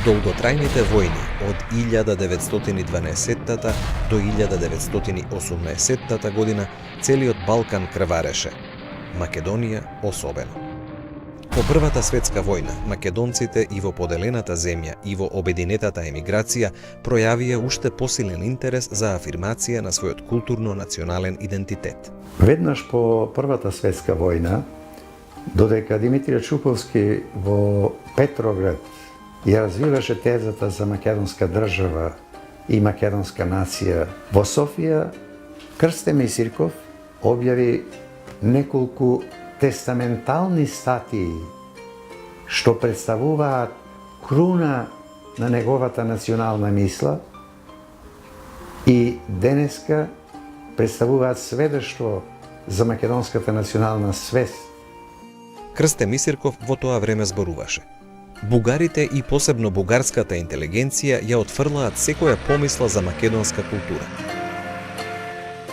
долготрајните војни од 1912 до 1918 година целиот Балкан крвареше, Македонија особено. По Првата светска војна, македонците и во поделената земја и во обединетата емиграција пројавија уште посилен интерес за афирмација на својот културно-национален идентитет. Веднаш по Првата светска војна, додека Димитрije Чуповски во Петроград ја развиваше тезата за македонска држава и македонска нација, во Софија Крсте Мисирков објави неколку тестаментални статии што представуваат круна на неговата национална мисла и денеска представуваат сведоштво за македонската национална свест. Крсте Мисирков во тоа време зборуваше: бугарите и посебно бугарската интелигенција ја отфрлаат секоја помисла за македонска култура.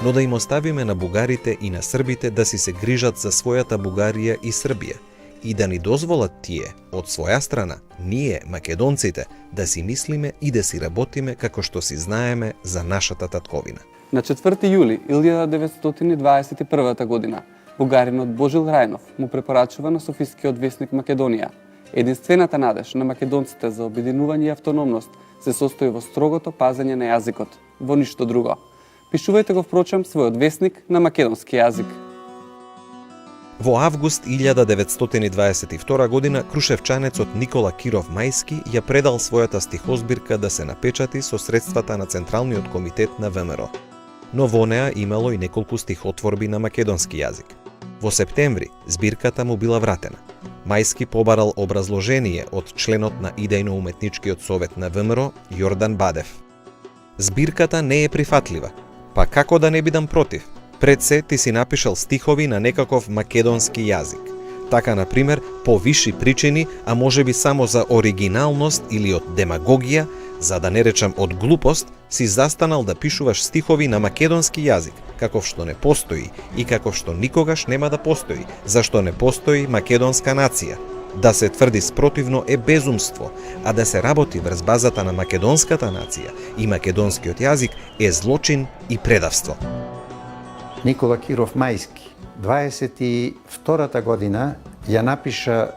Но да им оставиме на бугарите и на србите да си се грижат за својата Бугарија и Србија и да ни дозволат тие, од своја страна, ние, македонците, да си мислиме и да си работиме како што си знаеме за нашата татковина. На 4 јули 1921 година бугаринот Божил Рајнов му препорачува на Софискиот весник Македонија: единствената надеж на македонците за обединување и автономност се состои во строгото пазење на јазикот, во ништо друго. Пишувајте го впрочем својот весник на македонски јазик. Во август 1922 година крушевчанецот Никола Киров Мајски ја предал својата стихозбирка да се напечати со средствата на Централниот комитет на ВМРО. Но во неа имало и неколку стихотворби на македонски јазик. Во септември збирката му била вратена. Мајски побарал образложение од членот на идејно-уметничкиот совет на ВМРО Јордан Бадев. Збирката не е прифатлива. Па како да не бидам против? Пред се ти си напишал стихови на некаков македонски јазик. Така, например, по висши причини, а можеби само за оригиналност или од демагогија, за да не речам од глупост, си застанал да пишуваш стихови на македонски јазик, каков што не постои и каков што никогаш нема да постои, зашто не постои македонска нација. Да се тврди спротивно е безумство, а да се работи врз базата на македонската нација и македонскиот јазик е злочин и предавство. Никола Киров Мајски, 22-та година ја напиша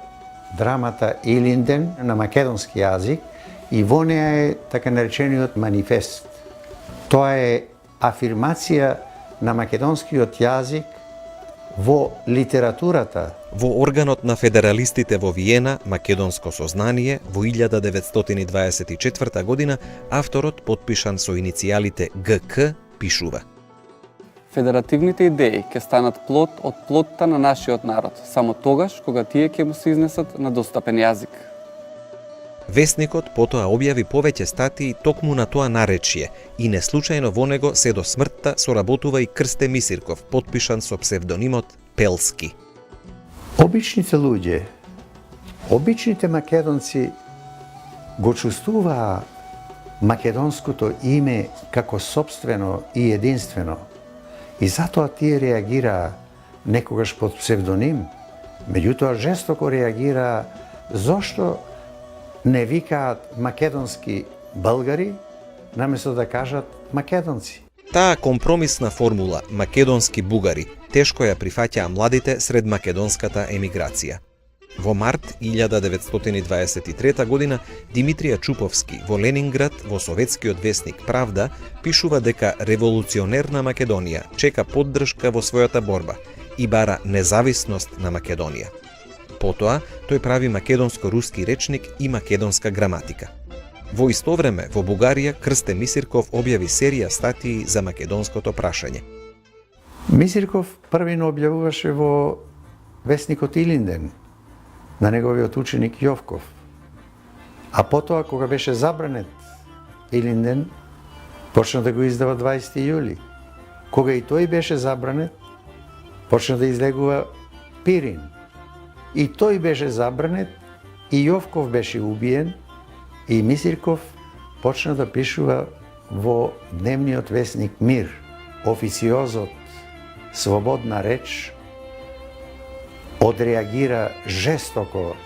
драмата Илинден на македонски јазик и во неа е така наречениот манифест. Тоа е афирмација на македонскиот јазик во литературата. Во органот на федералистите во Виена, Македонско сознание, во 1924 година, авторот, подпишан со иницијалите ГК, пишува: Федеративните идеи ќе станат плод од плотта на нашиот народ, само тогаш кога тие ќе му се изнесат на достапен јазик. Весникот потоа објави повеќе статии токму на тоа наречје и неслучајно во него се до смртта соработува и Крсте Мисирков, подпишан со псевдонимот Пелски. Обичните луѓе, обичните македонци го чувствуваа македонското име како сопствено и единствено. И затоа тие реагираа некогаш под псевдоним, меѓутоа жестоко реагираа зошто не викаат македонски българи, наместо да кажат македонци. Таа компромисна формула македонски бугари тешко ја прифаќаа младите сред македонската емиграција. Во март 1923 година Димитрije Чуповски во Ленинград во советскиот весник Правда пишува дека револуционерна Македонија чека поддршка во својата борба и бара независност на Македонија. Потоа, тој прави македонско-руски речник и македонска граматика. Во исто време, во Бугарија, Крсте Мисирков објави серија статии за македонското прашање. Мисирков првино објавуваше во весникот Илинден, на неговиот ученик Јовков. А потоа, кога беше забранет Илинден, почна да го издава 20 јули. Кога и тој беше забранет, почна да излегува Пирин. И тој беше забранет, и Јовков беше убиен, и Мисирков почна да пишува во дневниот весник Мир, официозот Слободна реч, одреагира жестоко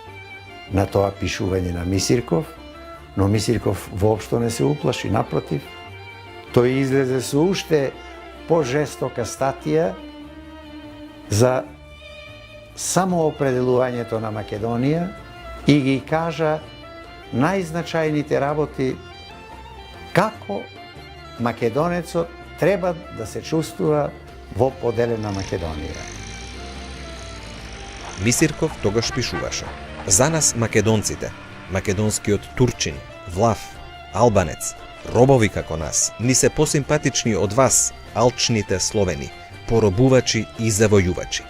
на тоа пишување на Мисирков, но Мисирков воопшто не се уплаши, напротив. Тој излезе со уште пожестока статија за самоопределувањето на Македонија и ги кажа најзначајните работи како македонецот треба да се чувствува во поделена Македонија. Мисирков тогаш пишуваше: за нас македонците, македонскиот турчин, влав, албанец, робови како нас, ни се посимпатични од вас, алчните словени, поробувачи и завојувачи.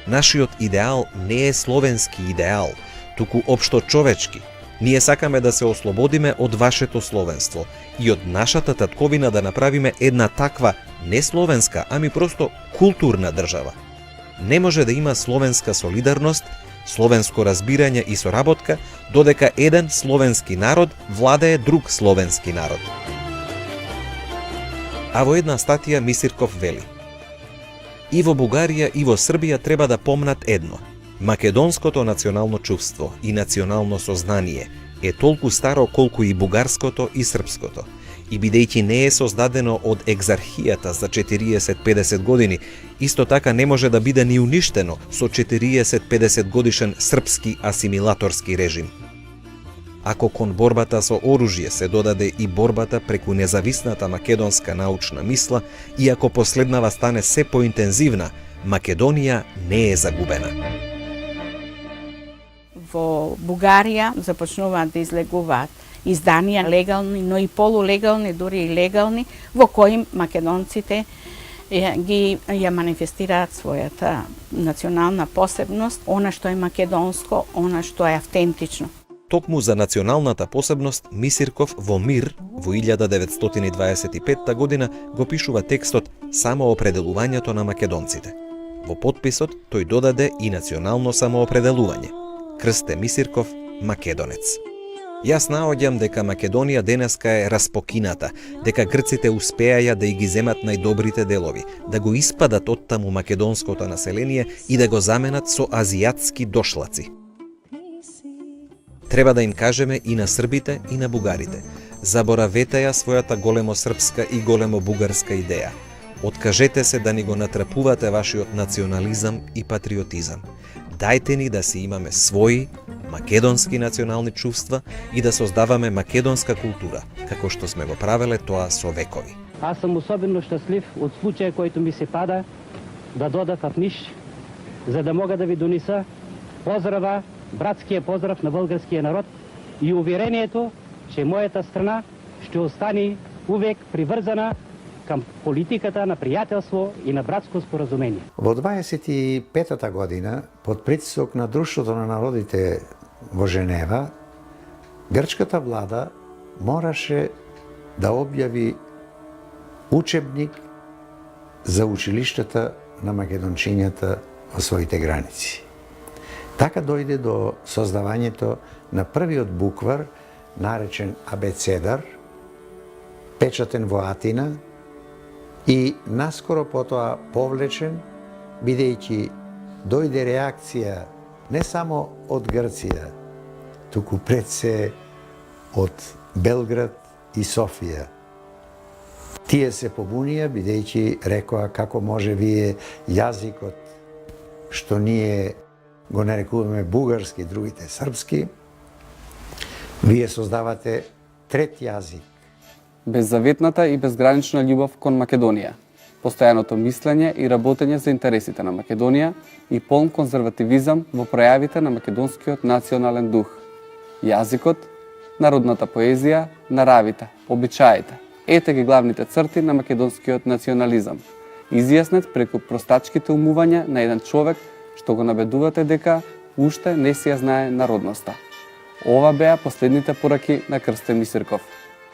Нашиот идеал не е словенски идеал, туку општо човечки. Ние сакаме да се ослободиме од вашето словенство и од нашата татковина да направиме една таква не словенска, ами просто културна држава. Не може да има словенска солидарност, словенско разбирање и соработка, додека еден словенски народ владее друг словенски народ. А во една статија Мисирков вели: и во Бугарија и во Србија треба да помнат едно: македонското национално чувство и национално сознание е толку старо колку и бугарското и српското. И бидејќи не е создадено од екзархијата за 40-50 години, исто така не може да биде ни уништено со 40-50 годишен српски асимилаторски режим. Ако кон борбата со оружје се додаде и борбата преку независната македонска научна мисла, и ако последнава стане се поинтензивна, Македонија не е загубена. Во Бугарија започнуваат да излегуваат изданија легални, но и полулегални, дури и легални, во кои македонците ја манифестираат својата национална посебност, она што е македонско, она што е автентично. Токму за националната посебност Мисирков во Мир во 1925 година го пишува текстот Самоопределувањето на македонците. Во потписот тој додаде и национално самоопределување. Крсте Мисирков македонец. Јас наоѓам дека Македонија денеска е распокината, дека грците успеаја да и ги земат најдобрите делови, да го испадат оттаму македонското население и да го заменат со азијатски дошлаци. Треба да им кажеме и на србите и на бугарите: заборавете ја својата големо српска и големо бугарска идеја. Откажете се да ни го натрапувате вашиот национализам и патриотизам. Дајте ни да си имаме своји македонски национални чувства и да создаваме македонска култура, како што сме го правеле тоа со векови. Аз сум особено щастлив од случај којто ми се пада да додав в Ниш, за да мога да ви донеса поздрава, братскиот поздрав на българскиот народ и уверението, че мојата страна ќе остане увек приврзана кам политиката на пријателство и на братско споразумение. Во 25-та година, под притисок на Друштвото на народите во Женева, грчката влада мораше да објави учебник за училиштата на македончињата во своите граници. Така дојде до создавањето на првиот буквар, наречен абецедар, печатен во Атина и наскоро потоа повлечен, бидејќи дојде реакција не само од Грција, туку пред се од Белград и Софија. Тие се побунија, бидејќи рекоа како може вие јазикот што ние го нарекуваме бугарски, другите српски, вие создавате трет јазик. Беззаветната и безгранична љубов кон Македонија, постојаното мислење и работење за интересите на Македонија и полн конзервативизам во пројавите на македонскиот национален дух, јазикот, народната поезија, наравите, обичаите. Ете ги главните црти на македонскиот национализам, изјаснет преку простачките умувања на еден човек што го набедувате дека уште не си ја знае народноста. Ова беа последните пораки на Крсте Мисирков.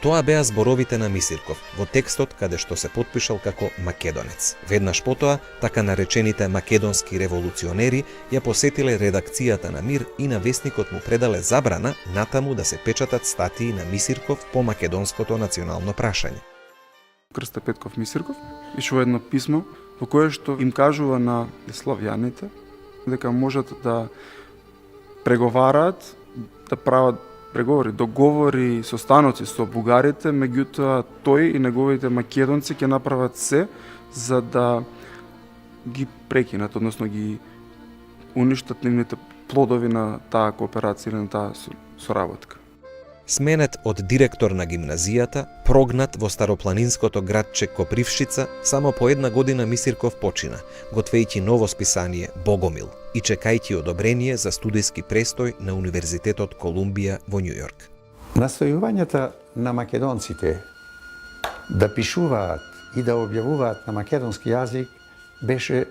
Тоа беа зборовите на Мисирков во текстот каде што се потпишал како македонец. Веднаш потоа, така наречените македонски револуционери ја посетиле редакцијата на Мир и на весникот му предале забрана натаму да се печатат статии на Мисирков по македонското национално прашање. Крсте Петков Мисирков пишува едно писмо во кое што им кажува на славјаните дека можат да преговараат, да прават договори, состаноци со бугарите, меѓутоа тој и неговите македонци ќе направат се за да ги прекинат, односно ги уништат нивните плодови на таа кооперација или на таа соработка. Сменет од директор на гимназијата, прогнат во старопланинското градче Копрившица, само по една година Мисирков почина, готвејќи ново списание Богомил и чекајќи одобрение за студиски престој на Универзитетот Колумбија во Њујорк. Настојувањата на македонците да пишуваат и да објавуваат на македонски јазик беше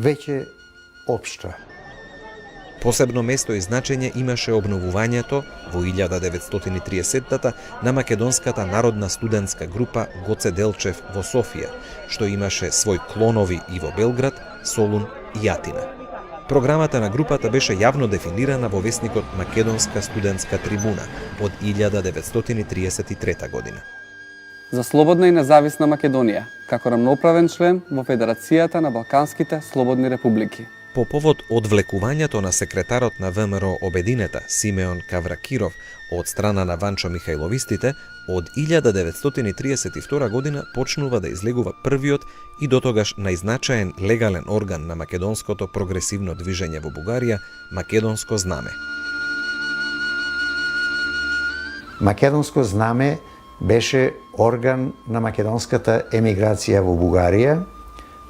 веќе општа. Посебно место и значење имаше обновувањето во 1930-тата на македонската народна студентска група Гоце Делчев во Софија, што имаше свој клонови и во Белград, Солун и Атина. Програмата на групата беше јавно дефинирана во весникот Македонска студентска трибуна од 1933 година. За слободна и независна Македонија, како рамноправен член во Федерацијата на Балканските слободни републики. По повод одвлекувањето на секретарот на ВМРО Обединета Симеон Кавракиров од страна на Ванчо Михајловистите, од 1932 година почнува да излегува првиот и дотогаш најзначаен легален орган на македонското прогресивно движење во Бугарија, Македонско знаме. Македонско знаме беше орган на македонската емиграција во Бугарија,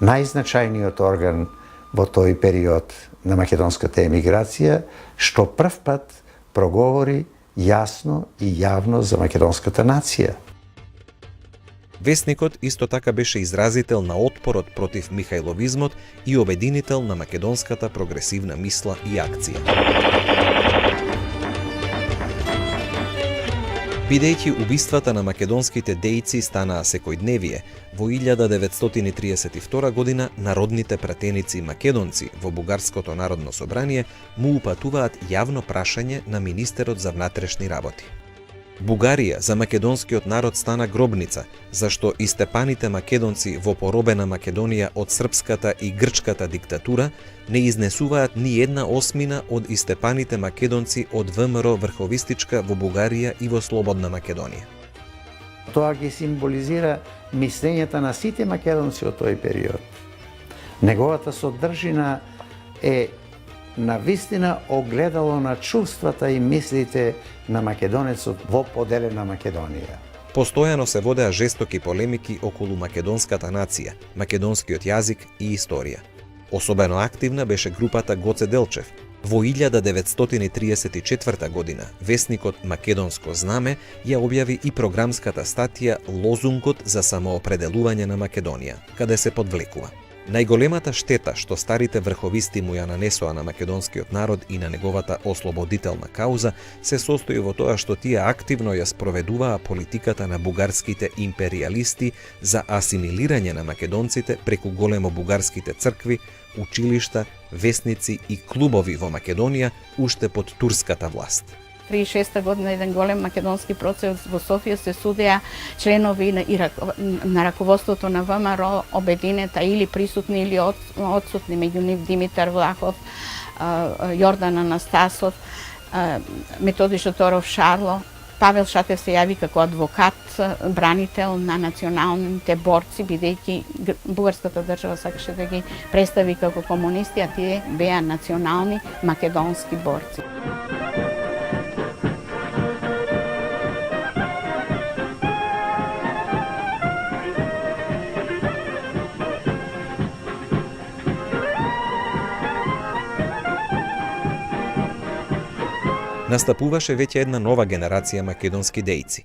најзначајниот орган во тој период на македонската емиграција, што прв пат проговори јасно и јавно за македонската нација. Весникот исто така беше изразител на отпорот против михајловизмот и обединител на македонската прогресивна мисла и акција. Бидејќи убиствата на македонските дејци станаа секојдневие, во 1932 година народните пратеници македонци во Бугарското народно собрание му упатуваат јавно прашање на министерот за внатрешни работи. Бугарија за македонскиот народ стана гробница, зашто истепаните македонци во поробена Македонија од српската и грчката диктатура не изнесуваат ни една осмина од истепаните македонци од ВМРО врховистичка во Бугарија и во слободна Македонија. Тоа ги символизира мислењата на сите македонци од тој период. Неговата содржина е на вистина огледало на чувствата и мислите на македонецот во поделена Македонија. Постојано се водеа жестоки полемики околу македонската нација, македонскиот јазик и историја. Особено активна беше групата Гоце Делчев. Во 1934 година весникот Македонско знаме ја објави и програмската статија Лозунгот за самоопределување на Македонија, каде се подвлекува: најголемата штета што старите врховисти му ја нанесоа на македонскиот народ и на неговата ослободителна кауза се состои во тоа што тие активно ја спроведуваа политиката на бугарските империјалисти за асимилирање на македонците преку големо бугарските цркви, училишта, весници и клубови во Македонија уште под турската власт. 1936 година еден голем македонски процес во Софија се судеа членови на раководството на ВМРО Обединета или присутни или отсутни, меѓу нив Димитар Влахов, Јордан Анастасов, Методи Шоторов Шарло. Павел Шатев се јави како адвокат, бранител на националните борци, бидејќи бугарската држава сакаше да ги представи како комунисти, а тие беа национални македонски борци. Настапуваше веќе една нова генерација македонски дејци.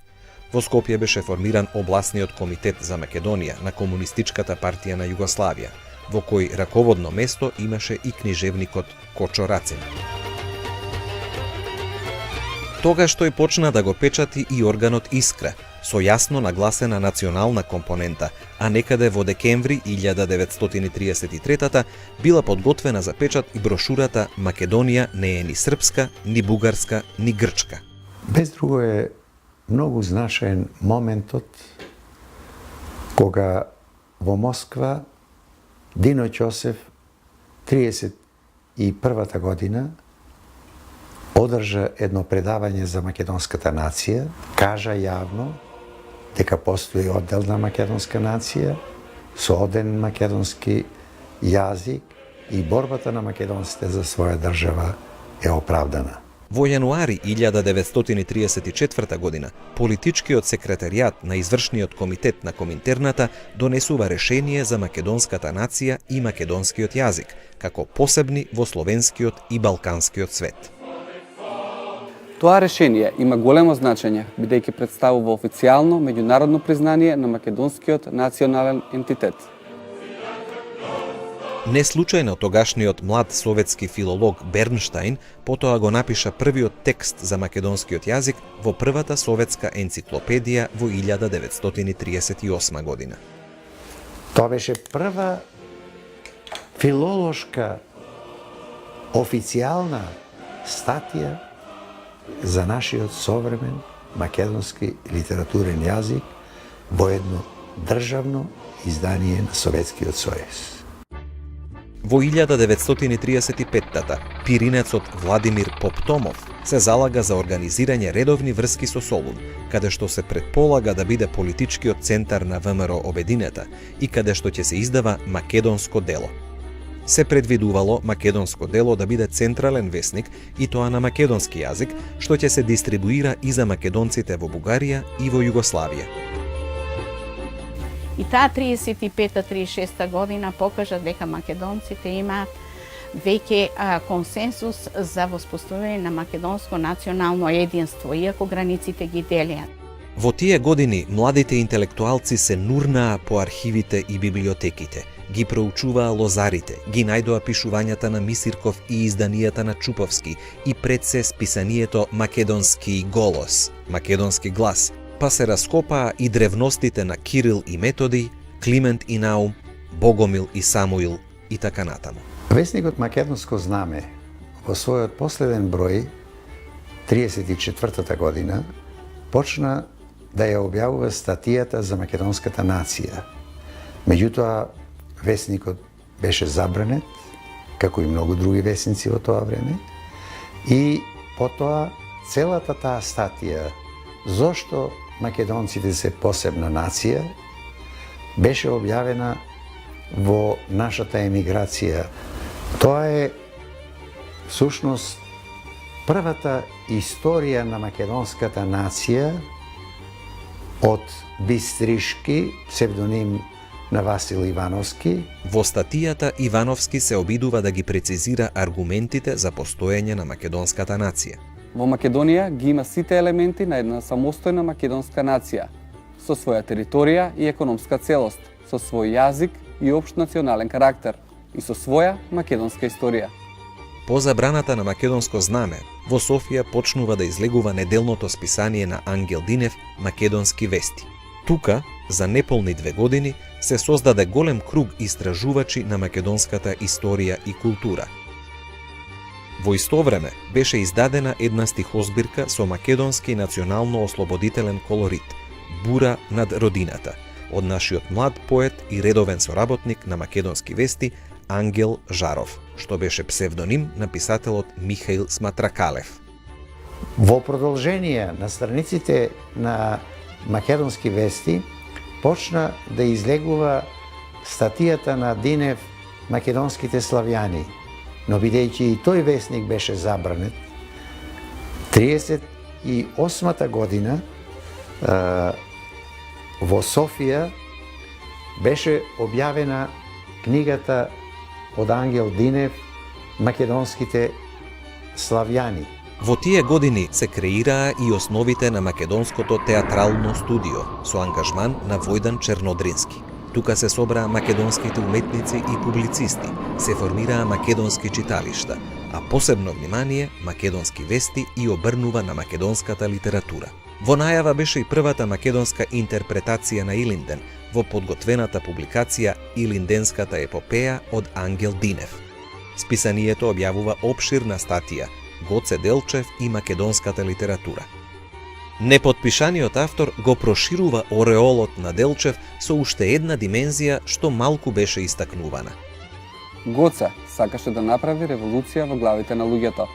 Во Скопје беше формиран обласниот комитет за Македонија на Комунистичката партија на Југославија, во кој раководно место имаше и книжевникот Кочо Рацин. Тогаш тој почна да го печати и органот Искра, со јасно нагласена национална компонента, а некаде во декември 1933 била подготвена за печат и брошурата Македонија не е ни српска, ни бугарска, ни грчка. Без друго е многу значаен моментот кога во Москва Дино Ќосев 31-та година одржа едно предавање за македонската нација, кажа јавно дека постои одделна македонска нација со оден македонски јазик и борбата на македонците за своја држава е оправдана. Во јануари 1934 година, политичкиот секретаријат на извршниот комитет на Коминтерната донесува решение за македонската нација и македонскиот јазик, како посебни во словенскиот и балканскиот свет. Тоа решение има големо значење, бидејќи представува официјално меѓународно признание на македонскиот национален ентитет. Не случајно тогашниот млад советски филолог Бернштајн потоа го напиша првиот текст за македонскиот јазик во првата советска енциклопедија во 1938 година. Тоа беше прва филолошка официјална статија за нашиот современ македонски литературен јазик во едно државно издание на Советскиот сојуз. Во 1935-та, пиринецот Владимир Поптомов се залага за организирање редовни врски со Солун, каде што се предполага да биде политичкиот центар на ВМРО Обединета и каде што ќе се издава Македонско дело. Се предвидувало Македонско дело да биде централен весник и тоа на македонски јазик, што ќе се дистрибуира и за македонците во Бугарија и во Југославија. И таа 35-36 година покажа дека македонците имаат веќе консенсус за воспоставување на македонско национално единство, иако границите ги делеат. Во тие години младите интелектуалци се нурнаа по архивите и библиотеките, ги проучуваа лозарите, ги најдоа пишувањата на Мисирков и изданијата на Чуповски и пред се списанието Македонски голос, македонски глас, па се раскопаа и древностите на Кирил и Методи, Климент и Наум, Богомил и Самуил и така натаму. Весникот Македонско знаме во својот последен број, 34-та година, почна да ја објавува статијата за македонската нација. Меѓутоа, весникот беше забранет, како и многу други весници во тоа време, и потоа целата таа статија зошто македонците се посебна нација беше објавена во нашата емиграција. Тоа е всушност првата историја на македонската нација од Бистришки, псевдоним на Васил Ивановски. Во статијата Ивановски се обидува да ги прецизира аргументите за постоење на македонската нација. Во Македонија ги има сите елементи на една самостојна македонска нација, со своја територија и економска целост, со свој јазик и општ национален карактер и со своја македонска историја. По забраната на македонско знаме, во Софија почнува да излегува неделното списание на Ангел Динев Македонски вести. Тука, за неполни 2 години, се создаде голем круг истражувачи на македонската историја и култура. Во исто време беше издадена една стихозбирка со македонски национално-ослободителен колорит «Бура над родината» од нашиот млад поет и редовен соработник на Македонски вести Ангел Жаров, што беше псевдоним на писателот Михаил Сматракалев. Во продолжение на страниците на Македонски вести почна да излегува статијата на Динев Македонските славјани, но бидејќи и тој вестник беше забранет, 38-та година во Софија беше објавена книгата од Ангел Динев Македонските славјани. Во тие години се креираа и основите на македонското театрално студио со ангажман на Војдан Чернодрински. Тука се собраа македонските уметници и публицисти, се формираа македонски читалишта, а посебно внимание Македонски вести и обрнува на македонската литература. Во најава беше и првата македонска интерпретација на Илинден во подготвената публикација Илинденската епопеја од Ангел Динев. Списанието објавува опширна статија Гоце Делчев и македонската литература. Неподпишаниот автор го проширува ореолот на Делчев со уште една димензија што малку беше истакнувана. Гоце сакаше да направи револуција во главите на луѓето.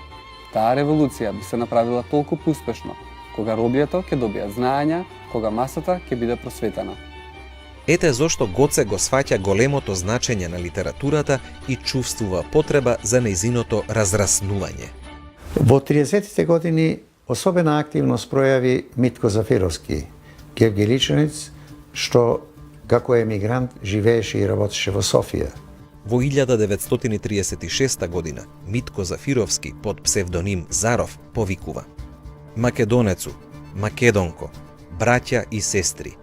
Таа револуција би се направила толку успешно кога робието ќе добијат знаења, кога масата ќе биде просветена. Ете зошто Гоце го сваќа големото значење на литературата и чувствува потреба за нејзиното разраснување. Во 30-тите години особена активност пројави Митко Зафировски, гевгеличанец, што како емигрант живееше и работеше во Софија. Во 1936 година Митко Зафировски под псевдоним Заров повикува: Македонецу, македонко, браќа и сестри,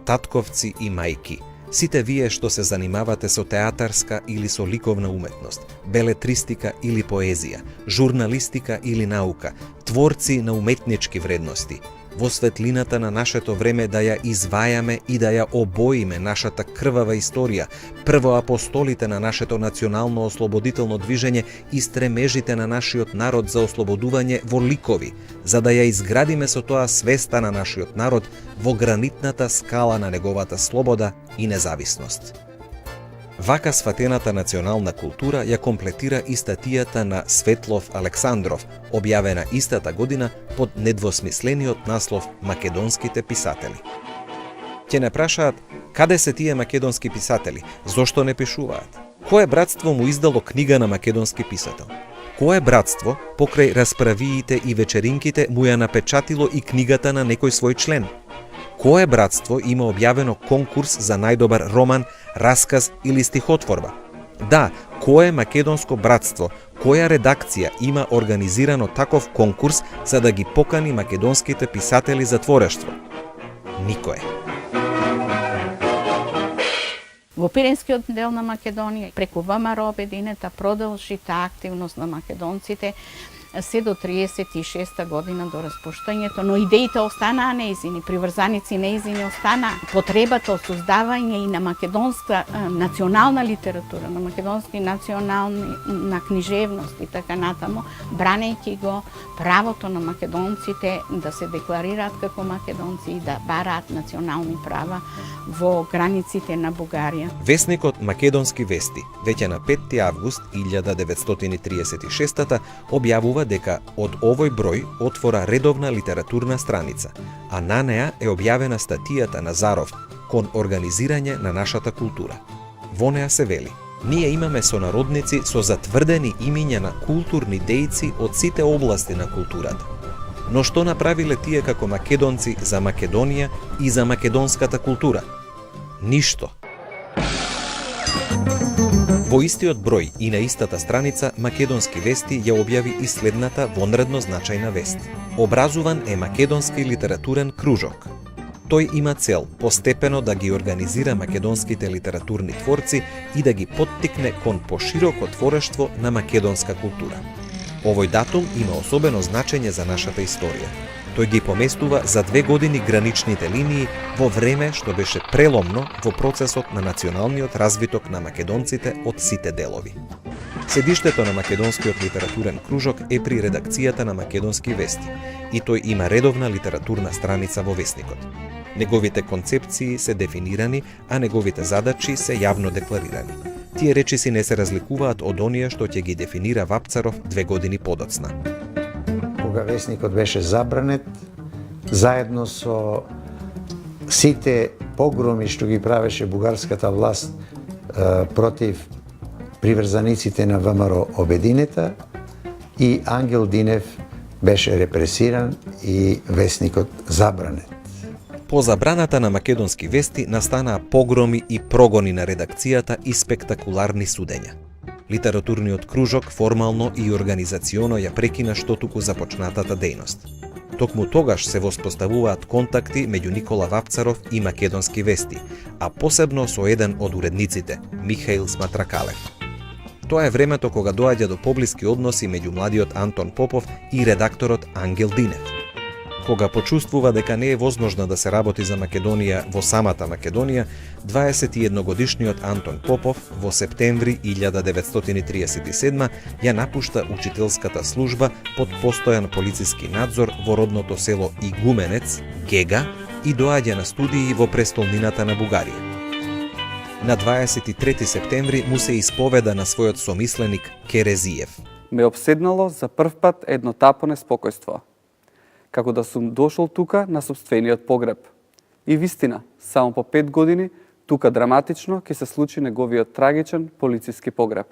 татковци и мајки, сите вие што се занимавате со театарска или со ликовна уметност, белетристика или поезија, журналистика или наука, творци на уметнички вредности, во светлината на нашето време да ја извајаме и да ја обоиме нашата крвава историја, првоапостолите на нашето национално ослободително движење и стремежите на нашиот народ за ослободување во ликови, за да ја изградиме со тоа свеста на нашиот народ во гранитната скала на неговата слобода и независност. Вака сватената национална култура ја комплетира и статијата на Светлов Александров, објавена истата година под недвосмислениот наслов Македонските писатели. Ќе не прашаат каде се тие македонски писатели, зошто не пишуваат? Кое братство му издало книга на македонски писател? Кое братство, покрај расправиите и вечеринките, му ја напечатило и книгата на некој свој член? Кое братство има објавено конкурс за најдобар роман, расказ или стихотворба? Да, кое македонско братство, која редакција има организирано таков конкурс за да ги покани македонските писатели за творештво? Никое. Во Пиринскиот дел на Македонија, преку ВМРО Обединета продолжи таа активност на македонците се до 36 година до распуштањето, но идеите останаа неизини, приврзаници неизини останаа. Потребата од создавање и на македонска национална литература, на македонски на книжевност и така натаму, бранејќи го правото на македонците да се декларираат како македонци и да бараат национални права во границите на Бугарија. Весникот Македонски вести, веќе на 5 август 1936 објавува дека од овој број отвора редовна литературна страница, а на неа е објавена статијата на Заров кон организирање на нашата култура. Во неа се вели: ние имаме сонародници со затврдени имиња на културни дејци од сите области на културата. Но што направиле тие како македонци за Македонија и за македонската култура? Ништо. Во истиот број и на истата страница Македонски вести ја објави и следната вонредно значајна вест. Образуван е македонски литературен кружок. Тој има цел постепено да ги организира македонските литературни творци и да ги поттикне кон пошироко творештво на македонска култура. Овој датум има особено значење за нашата историја. Тој ги поместува за 2 години граничните линии во време што беше преломно во процесот на националниот развиток на македонците од сите делови. Седиштето на Македонскиот литературен кружок е при редакцијата на Македонски вести и тој има редовна литературна страница во весникот. Неговите концепции се дефинирани, а неговите задачи се јавно декларирани. Тие речиси не се разликуваат од оние што ќе ги дефинира Вапцаров 2 години подоцна. Кога весникот беше забранет, заедно со сите погроми што ги правеше бугарската власт против приврзаниците на ВМРО Обединета, и Ангел Динев беше репресиран и весникот забранет. По забраната на Македонски вести настанаа погроми и прогони на редакцијата и спектакуларни судења. Литературниот кружок формално и организационо ја прекина штотуку започнатата дејност. Токму тогаш се воспоставуваат контакти меѓу Никола Вапцаров и Македонски вести, а посебно со еден од уредниците, Михаил Сматракалев. Тоа е времето кога доаѓа до поблиски односи меѓу младиот Антон Попов и редакторот Ангел Динев. Кога почувствува дека не е возможно да се работи за Македонија во самата Македонија, 21-годишниот Антон Попов во септември 1937 ја напушта учителската служба под постојан полициски надзор во родното село Игуменец, Гега, и доаѓа на студии во престолнината на Бугарија. На 23 септември му се исповеда на својот сомисленик Керезиев. ме обседнало за прв пат едно тапо неспокојство. Како да сум дошол тука на собствениот погреб. И вистина, само по 5 години, тука драматично ќе се случи неговиот трагичен полициски погреб.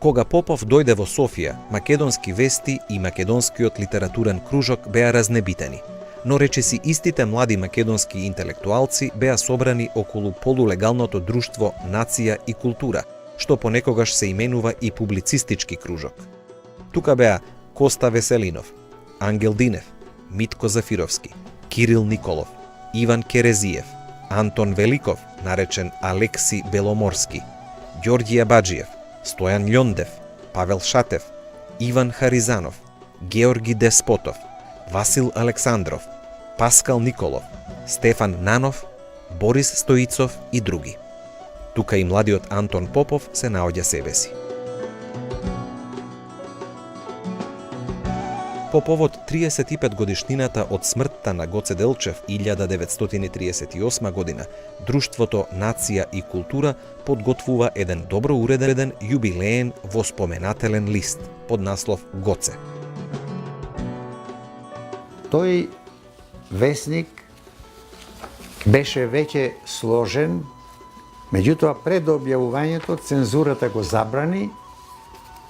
Кога Попов дојде во Софија, Македонски вести и Македонскиот литературен кружок беа разнебитени, но речиси истите млади македонски интелектуалци беа собрани околу полулегалното друштво Нација и култура, што понекогаш се именува и публицистички кружок. Тука беа Коста Веселинов, Ангел Динев, Митко Зафировски, Кирил Николов, Иван Керезиев, Антон Великов, наречен Алекси Беломорски, Ѓорѓи Абаджиев, Стојан Љондев, Павел Шатев, Иван Харизанов, Георги Деспотов, Васил Александров, Паскал Николов, Стефан Нанов, Борис Стоицов и други. Тука и младиот Антон Попов се наоѓа себе си. По повод 35 годишнината од смртта на Гоце Делчев 1938 година, Друштвото Нација и култура подготвува еден добро уреден јубилеен воспоменателен лист под наслов Гоце. Тој весник беше веќе сложен, меѓутоа пред објавувањето цензурата го забрани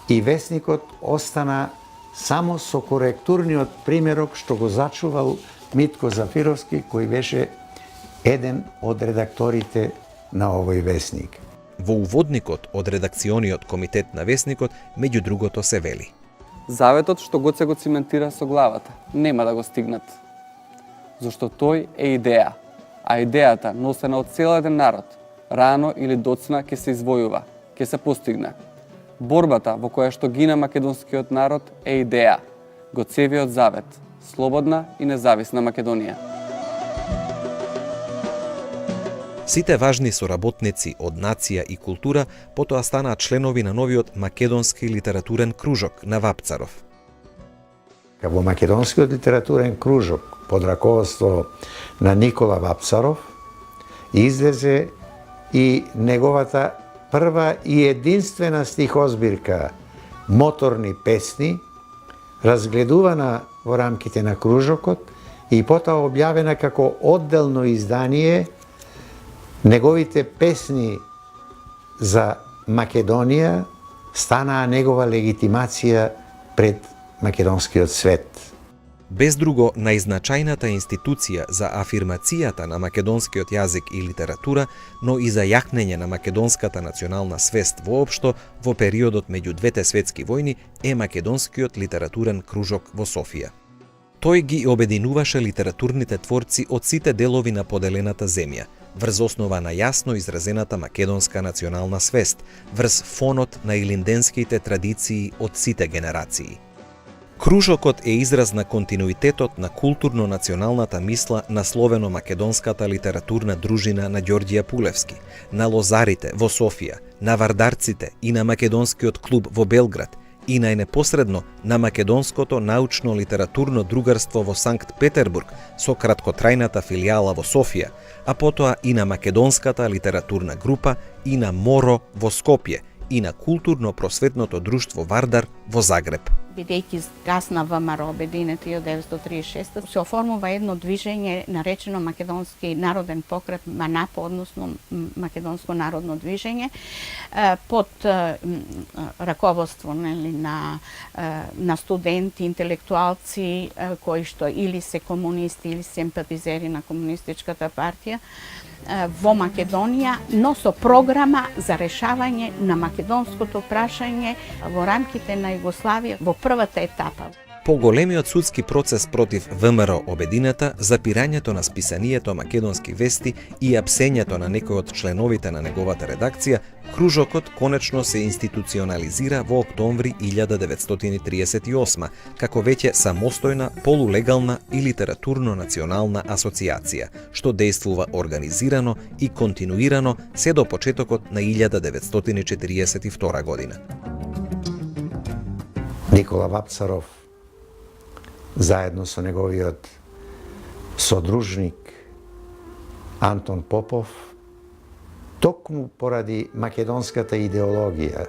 и весникот остана само со коректурниот примерок што го зачувал Митко Зафировски, кој беше еден од редакторите на овој весник. Во уводникот од редакциониот комитет на весникот, меѓу другото се вели: Заветот што Гоце го циментира со главата, нема да го стигнат. Зашто тој е идеја, а идејата носена од цел еден народ, рано или доцна ќе се извојува, ќе се постигне. Борбата во која што гина македонскиот народ е идеја, Гоцевиот завет, слободна и независна Македонија. Сите важни соработници од Нација и култура потоа станаа членови на новиот Македонски литературен кружок на Вапцаров. Во Македонскиот литературен кружок под раководство на Никола Вапцаров излезе и неговата прва и единствена стихозбирка Моторни песни, разгледувана во рамките на кружокот и потоа објавена како одделно издание. Неговите песни за Македонија станаа негова легитимација пред македонскиот свет. Без друго, најзначајната институција за афирмацијата на македонскиот јазик и литература, но и за јакнење на македонската национална свест воопшто во периодот меѓу двете светски војни е Македонскиот литературен кружок во Софија. Тој ги обединуваше литературните творци од сите делови на поделената земја, врз основа на јасно изразената македонска национална свест, врз фонот на илинденските традиции од сите генерации. Кружокот е израз на континуитетот на културно-националната мисла на словено-македонската литературна дружина на Ѓорѓи Апулевски, на лозарите во Софија, на вардарците и на македонскиот клуб во Белград и најнепосредно на македонското научно-литературно другарство во Санкт Петербург со краткотрајната филијала во Софија, а потоа и на македонската литературна група и на МОРО во Скопје и на културно-просветното друштво Вардар во Загреб. Бидејќи гасна ВМРО обединет 1936, се оформува едно движење наречено Македонски народен покрет МАНАП, односно Македонско народно движење, под раководство на студенти, интелектуалци кои што или се комунисти или симпатизери на комунистичката партија во Македонија, но со програма за решавање на македонското прашање во рамките на Југославија во првата етапа. По големиот судски процес против ВМРО обединета, запирањето на списанието Македонски вести и апсењето на некои од членовите на неговата редакција, кружокот конечно се институционализира во октомври 1938 како веќе самостојна, полулегална и литературно-национална асоциација, што действува организирано и континуирано се до почетокот на 1942 година. Никола Вапцаров, заедно со неговиот содружник Антон Попов, токму поради македонската идеологија,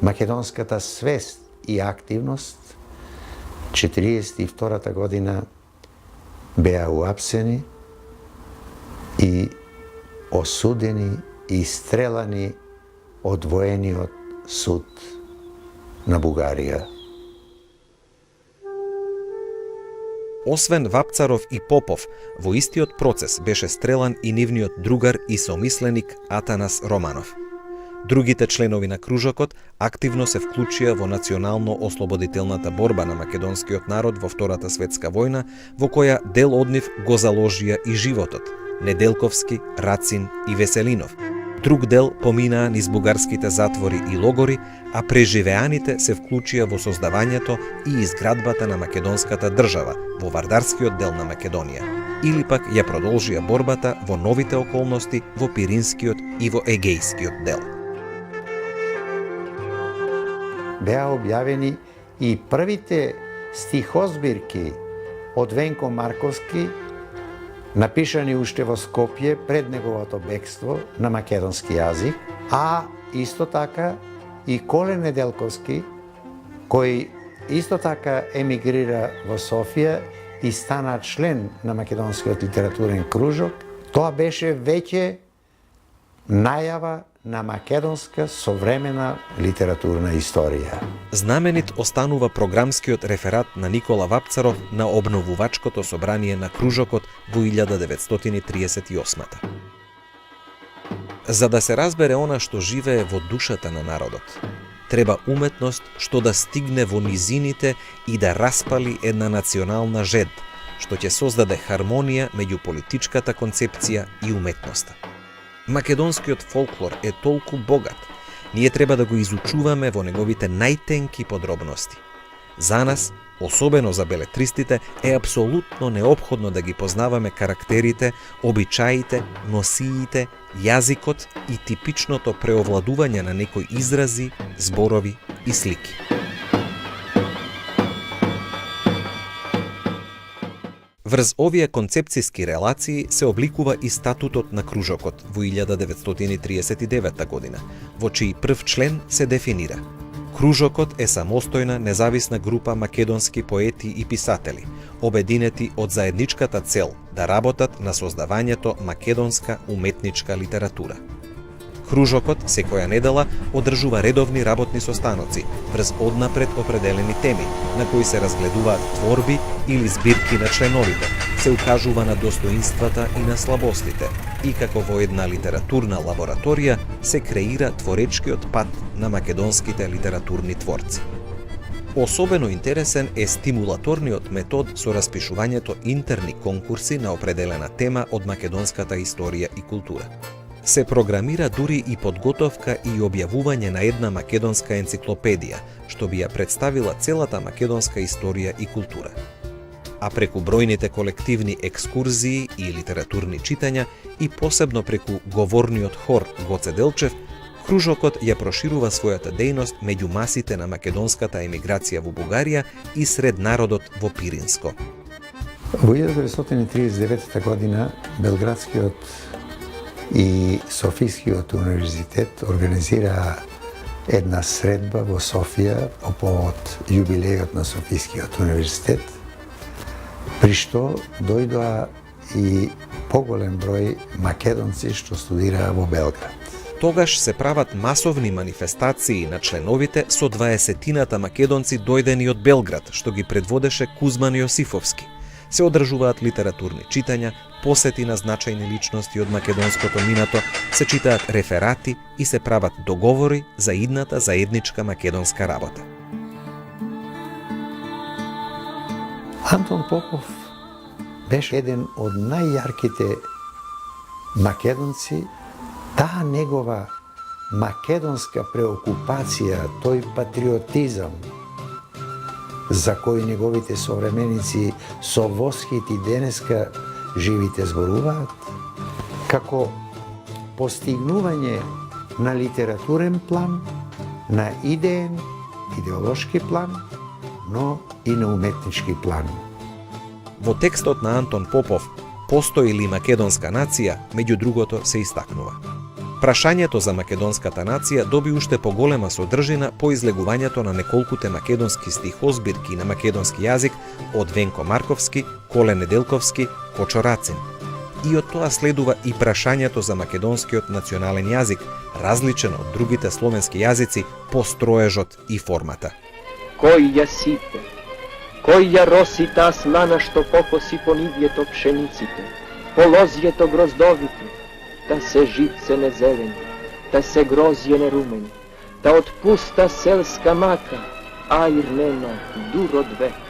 македонската свест и активност, 1942 година беа уапсени и осудени и стрелани од воениот суд на Бугарија. Освен Вапцаров и Попов, во истиот процес беше стрелан и нивниот другар и сомисленик Атанас Романов. Другите членови на кружокот активно се вклучија во национално-ослободителната борба на македонскиот народ во Втората светска војна, во која дел од нив го заложија и животот – Неделковски, Рацин и Веселинов. Друг дел поминаа низ бугарските затвори и логори, а преживеаните се вклучија во создавањето и изградбата на македонската држава во Вардарскиот дел на Македонија, или пак ја продолжија борбата во новите околности во Пиринскиот и во Егејскиот дел. Беа објавени и првите стихозбирки од Венко Марковски, напишани уште во Скопје пред неговото бегство на македонски јазик, а исто така и Коле Неделковски, кој исто така емигрира во Софија и стана член на Македонскиот литературен кружок. Тоа беше веќе најава на македонска современа литературна историја. Знаменит останува програмскиот реферат на Никола Вапцаров на обновувачкото собрание на кружокот во 1938. За да се разбере она што живее во душата на народот, треба уметност што да стигне во низините и да распали една национална жед, што ќе создаде хармонија меѓу политичката концепција и уметноста. Македонскиот фолклор е толку богат, ние треба да го изучуваме во неговите најтенки подробности. За нас, особено за белетристите, е апсолутно неопходно да ги познаваме карактерите, обичаите, носиите, јазикот и типичното преовладување на некои изрази, зборови и слики. Врз овие концепцијски релации се обликува и статутот на кружокот во 1939 година, во чиј прв член се дефинира: кружокот е самостојна независна група македонски поети и писатели, обединети од заедничката цел да работат на создавањето македонска уметничка литература. Кружокот секоја недела одржува редовни работни состаноци врз однапред определени теми, на кои се разгледуваат творби или збирки на членовите, се укажува на достоинствата и на слабостите, и како во една литературна лабораторија се креира творечкиот пат на македонските литературни творци. Особено интересен е стимулаторниот метод со распишувањето интерни конкурси на определена тема од македонската историја и култура. Се програмира дури и подготовка и објавување на една македонска енциклопедија, што би ја представила целата македонска историја и култура. А преку бројните колективни екскурзии и литературни читања и посебно преку говорниот хор Гоце Делчев, кружокот ја проширува својата дејност меѓу масите на македонската емиграција во Бугарија и сред народот во Пиринско. Во 1939 година Белградскиот и Софискиот универзитет организираа една средба во Софија по повод јубилејот на Софискиот универзитет, при што дојдоа и поголем број македонци што студираа во Белград. Тогаш се прават масовни манифестации на членовите со 20-тината македонци дојдени од Белград, што ги предводеше Кузман Јосифовски. Се одржуваат литературни читања, посети на значајни личности од македонското минато, се читаат реферати и се прават договори за идната заедничка македонска работа. Антон Попов беше еден од најјарките македонци. Таа негова македонска преокупација, тој патриотизам, за кој неговите современици со восхит и денеска живите зборуваат, како постигнување на литературен план, на идеен, идеолошки план, но и на уметнички план. Во текстот на Антон Попов "Постои ли македонска нација?" меѓу другото се истакнува: Прашањето за македонската нација доби уште поголема содржина по излегувањето на неколкуте македонски стихозбирки на македонски јазик од Венко Марковски, Коле Неделковски, Кочо Рацин. И од тоа следува и прашањето за македонскиот национален јазик, различен од другите словенски јазици по строежот и формата. Кој ја сипе, кој ја роси таа смана што покоси по нивјето пшениците, по лозјето гроздовите, та се живце не зелени, та се грозје не румени, та отпуста селска мака, аир нема дур од века.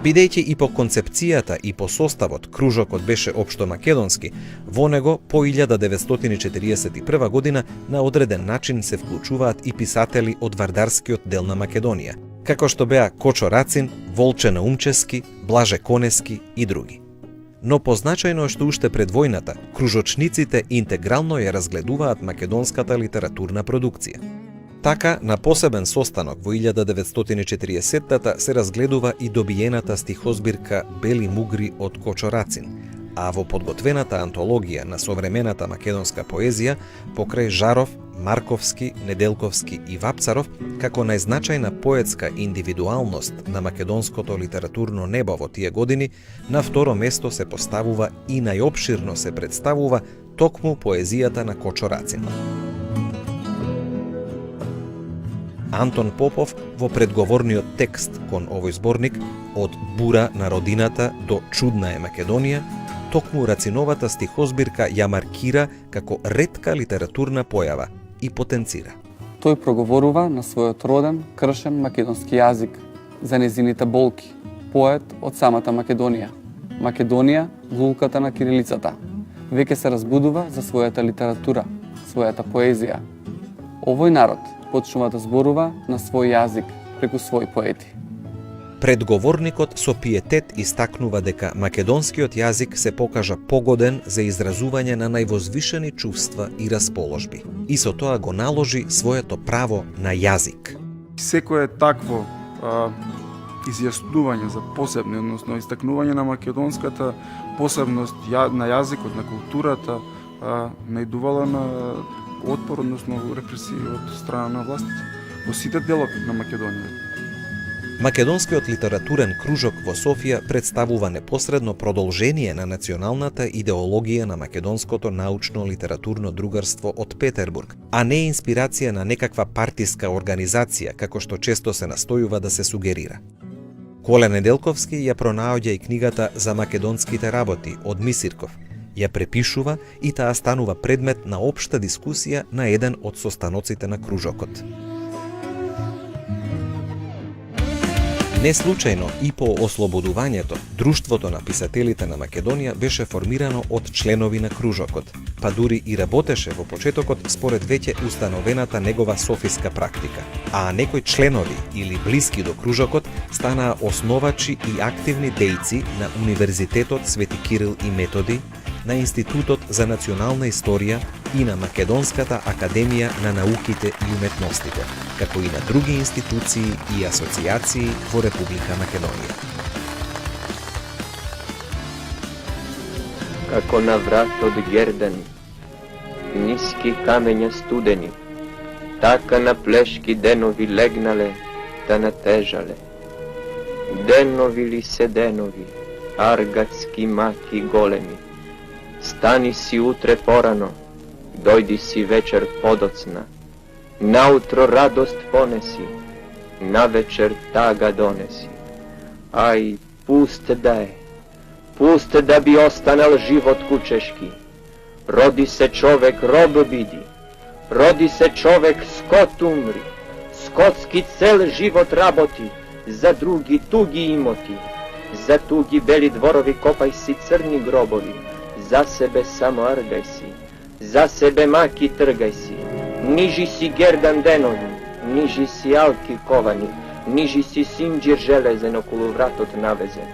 Бидејќи и по концепцијата и по составот кружокот беше општо македонски, во него по 1941 година на одреден начин се вклучуваат и писатели од вардарскиот дел на Македонија, како што беа Кочо Рацин, Волче Наумчески, Блаже Конески и други. Но позначајно е што уште пред војната, кружочниците интегрално ја разгледуваат македонската литературна продукција. Така, на посебен состанок во 1940-тата се разгледува и добиената стихозбирка Бели мугри од Кочо Рацин, а во подготвената антологија на современата македонска поезија, покрај Жаров, Марковски, Неделковски и Вапцаров, како најзначајна поетска индивидуалност на македонското литературно небо во тие години, на второ место се поставува и најопширно се представува токму поезијата на Кочо Рацин. Антон Попов во предговорниот текст кон овој зборник од Бура на родината до Чудна е Македонија, токму Рациновата стихозбирка ја маркира како ретка литературна појава и потенцира. Тој проговорува на својот роден, кршен македонски јазик, за незините болки, поет од самата Македонија. Македонија, лулката на кирилицата, веќе се разбудува за својата литература, својата поезија. Овој народ почнува да зборува на свој јазик преку своји поети. Предговорникот со пиетет истакнува дека македонскиот јазик се покажа погоден за изразување на највозвишени чувства и расположби и со тоа го наложи своето право на јазик. Секое такво изјаснување за посебни, односно истакнување на македонската посебност на јазикот, на културата, најдувала на отпор, односно репресија од страна на властите во сите делови на Македонија. Македонскиот литературен кружок во Софија представува непосредно продолжение на националната идеологија на македонското научно-литературно другарство од Петербург, а не инспирација на некаква партиска организација, како што често се настојува да се сугерира. Коле Неделковски ја пронаоѓа и книгата за македонските работи од Мисирков, ја препишува и таа станува предмет на општа дискусија на еден од состаноците на кружокот. Не случајно и по ослободувањето, Друштвото на писателите на Македонија беше формирано од членови на кружокот, па дури и работеше во почетокот според веќе установената негова софиска практика, а некои членови или блиски до кружокот станаа основачи и активни дејци на Универзитетот Свети Кирил и Методи, на Институтот за национална историја и на Македонската академија на науките и уметностите, како и на други институции и асоциации во Република Македонија. Како на врат од гердани, ниски камења студени, така на плешки денови легнале, да натежале. Денови ли се денови, аргатски маки големи, стани си утре порано, дојди си вечер подоцна, наутро радост понеси, навечер тага донеси. Ај, пуст да би останал живот кучешки. Роди се човек, роб биди, роди се човек, скот умри, скотски цел живот работи, за други туги имоти, за туги бели дворови копај си црни гробови, за себе само аргај си, за себе маки тргај си, нижи си гердан денови, нижи си алки ковани, нижи си синџир железен околу вратот навезен.